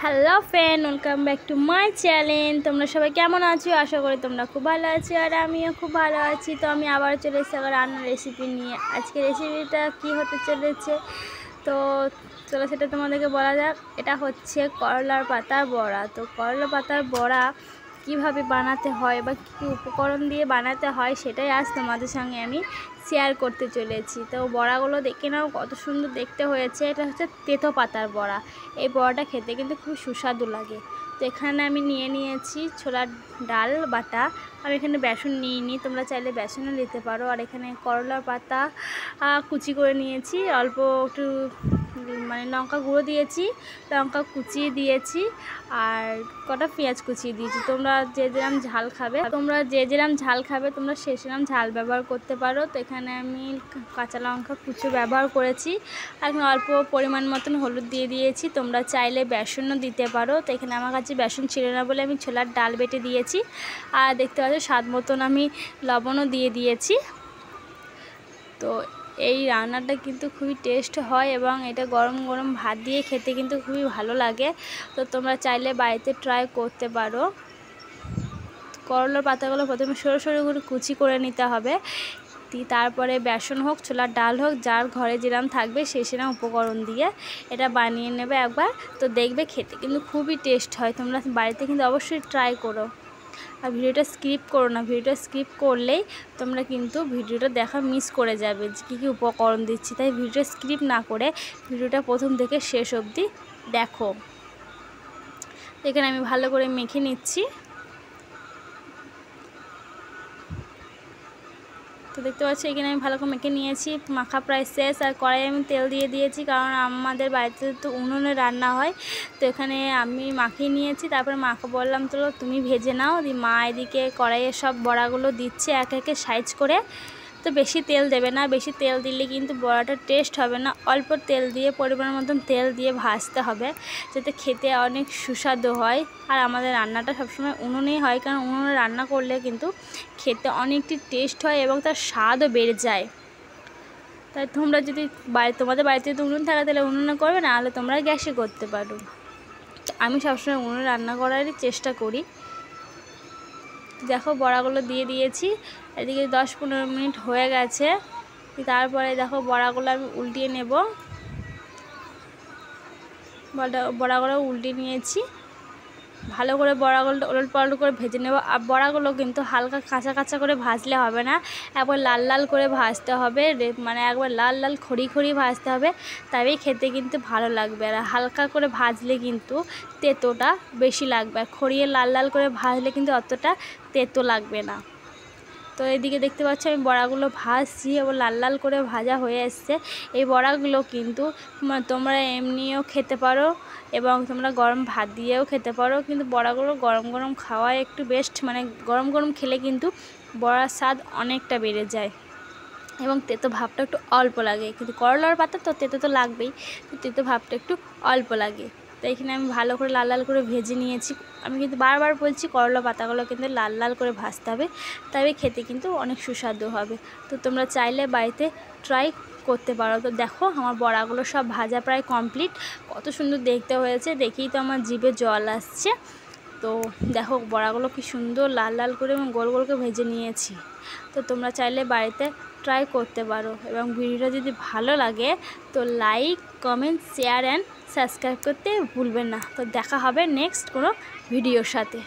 Hello friend, welcome back to my channel. তোমরা সবাই কেমন আছো? আশা করি তোমরা খুব ভালো আছো আর আমিও খুব ভালো আছি। তো আমি আবার চলে এসেছি আবার রান্নার রেসিপি নিয়ে। আজকে রেসিপিটা কি হতে চলেছে তো চলো সেটা তোমাদেরকে বলা যাক। এটা হচ্ছে করলার পাতার বড়া। তো করলার পাতার বড়া কিভাবে বানাতে হয় বা কী উপকরণ দিয়ে বানাতে হয় সেটাই আজ তোমাদের সঙ্গে আমি শেয়ার করতে চলেছি। তো বড়াগুলো দেখে নাও কত সুন্দর দেখতে হয়েছে। এটা হচ্ছে তেতো পাতার বড়া। এই বড়াটা খেতে কিন্তু খুব সুস্বাদু লাগে। তো এখানে আমি নিয়ে নিয়েছি ছোলার ডাল বাটা। আমি এখানে বেসন নিইনি, তোমরা চাইলে বেসনও নিতে পারো। আর এখানে করলার পাতা কুচি করে নিয়েছি, অল্প একটু মানে লঙ্কা গুঁড়ো দিয়েছি, লঙ্কা কুচিয়ে দিয়েছি আর কটা পেঁয়াজ কুচিয়ে দিয়েছি। তোমরা যে যেরকম ঝাল খাবে তোমরা সে সেরকম ঝাল ব্যবহার করতে পারো। তো এখানে আমি কাঁচা লঙ্কা কুচো ব্যবহার করেছি। এখন অল্প পরিমাণ মতন হলুদ দিয়ে দিয়েছি, তোমরা চাইলে বেসনও দিতে পারো। তো এখানে আমার কাছে বেসন ছিল না বলে আমি ছোলার ডাল বেটে দিয়েছি। আর দেখতে পাচ্ছ স্বাদ মতন আমি লবণও দিয়ে দিয়েছি। তো এই রান্নাটা কিন্তু খুবই টেস্ট হয় এবং এটা গরম গরম ভাত দিয়ে খেতে কিন্তু খুবই ভালো লাগে। তো তোমরা চাইলে বাড়িতে ট্রাই করতে পারো। করলার পাতাগুলো প্রথমে সরু সরু করে কুচি করে নিতে হবে। তারপরে বেসন হোক ছোলার ডাল হোক যার ঘরে যেরকম থাকবে সেই সেরকম উপকরণ দিয়ে এটা বানিয়ে নেবে একবার। তো দেখবে খেতে কিন্তু খুবই টেস্ট হয়। তোমরা বাড়িতে কিন্তু অবশ্যই ট্রাই করো। আর ভিডিওটা স্কিপ করো না, ভিডিওটা স্কিপ করলেই তোমরা কিন্তু ভিডিওটা দেখা মিস করে যাবে যে কী কী উপকরণ দিচ্ছি। তাই ভিডিওটা স্কিপ না করে ভিডিওটা প্রথম থেকে শেষ অবধি দেখো। এখানে আমি ভালো করে মেখে নিচ্ছি। তো দেখতে পাচ্ছি এখানে আমি ভালো করে মেখে নিয়েছি, মাখা প্রায় শেষ। আর কড়াইয়ে আমি তেল দিয়ে দিয়েছি, কারণ আমাদের বাড়িতে তো উনুনে রান্না হয়। তো এখানে আমি মাখিয়ে নিয়েছি, তারপরে মাকে বললাম চলো তুমি ভেজে নাও। মা এদিকে কড়াইয়ে সব বড়াগুলো দিচ্ছে এক একে সাইজ করে। তো বেশি তেল দেবে না, বেশি তেল দিলে কিন্তু বড়াটা টেস্ট হবে না। অল্প তেল দিয়ে পরিমাণ মতন তেল দিয়ে ভাজতে হবে যাতে খেতে অনেক সুস্বাদু হয়। আর আমাদের রান্নাটা সবসময় উনুনেই হয়, কারণ উনুনে রান্না করলে কিন্তু খেতে অনেকটি টেস্ট হয় এবং তার স্বাদও বেড়ে যায়। তাই তোমরা যদি তোমাদের বাড়িতে যদি উনুন থাকে তাহলে উনুনে করবে, না হলে তোমরা গ্যাসে করতে পারো। আমি সবসময় উনুনে রান্না করারই চেষ্টা করি। দেখো বড়াগুলো দিয়ে দিয়েছি, এদিকে 10-15 মিনিট হয়ে গেছে। তারপরে দেখো বড়াগুলো আমি উল্টিয়ে নেব। বড়াগুলো উল্টিয়ে নিয়েছি, ভালো করে বড়াগুলো ওলট-পালট করে ভেজে নেব। আর বড়াগুলো কিন্তু হালকা কাঁচা কাঁচা করে ভাজলে হবে না, একবার লাল লাল করে ভাজতে হবে। মানে একবার লাল লাল খড়ি খড়ি ভাজতে হবে, তবেই খেতে কিন্তু ভালো লাগবে। আর হালকা করে ভাজলে কিন্তু তেতোটা বেশি লাগবে, আর খড়িয়ে লাল লাল করে ভাজলে কিন্তু অতটা তেতো লাগবে না। তো এদিকে দেখতে পাচ্ছ আমি বড়াগুলো ভাজছি এবং লাল লাল করে ভাজা হয়ে এসছে। এই বড়াগুলো কিন্তু তোমরা এমনিও খেতে পারো এবং তোমরা গরম ভাত দিয়েও খেতে পারো, কিন্তু বড়াগুলো গরম গরম খাওয়াই একটু বেস্ট। মানে গরম গরম খেলে কিন্তু বড়ার স্বাদ অনেকটা বেড়ে যায় এবং তেতো ভাবটা একটু অল্প লাগে। কিন্তু করলার পাতা তো তেতো তো লাগবেই, তো তেতো ভাবটা একটু অল্প লাগে। তো এখানে আমি ভালো করে লাল লাল করে ভেজে নিয়েছি। আমি কিন্তু বারবার বলছি করলা পাতাগুলো কিন্তু লাল লাল করে ভাজতে হবে, তবে খেতে কিন্তু অনেক সুস্বাদু হবে। তো তোমরা চাইলে বাড়িতে ট্রাই করতে পারো। তো দেখো আমার বড়াগুলো সব ভাজা প্রায় কমপ্লিট। কত সুন্দর দেখতে হয়েছে, দেখেই তো আমার জিভে জল আসছে। তো দেখো বড়াগুলো কি সুন্দর লাল লাল করে এবং গোল গোল করে ভেজে নিয়েছি। তো তোমরা চাইলে বাড়িতে ট্রাই করতে পারো এবং ভিডিওটা যদি ভালো লাগে তো like, comment, share and subscribe করতে ভুলবেন না। তো দেখা হবে নেক্সট কোনো ভিডিওর সাথে।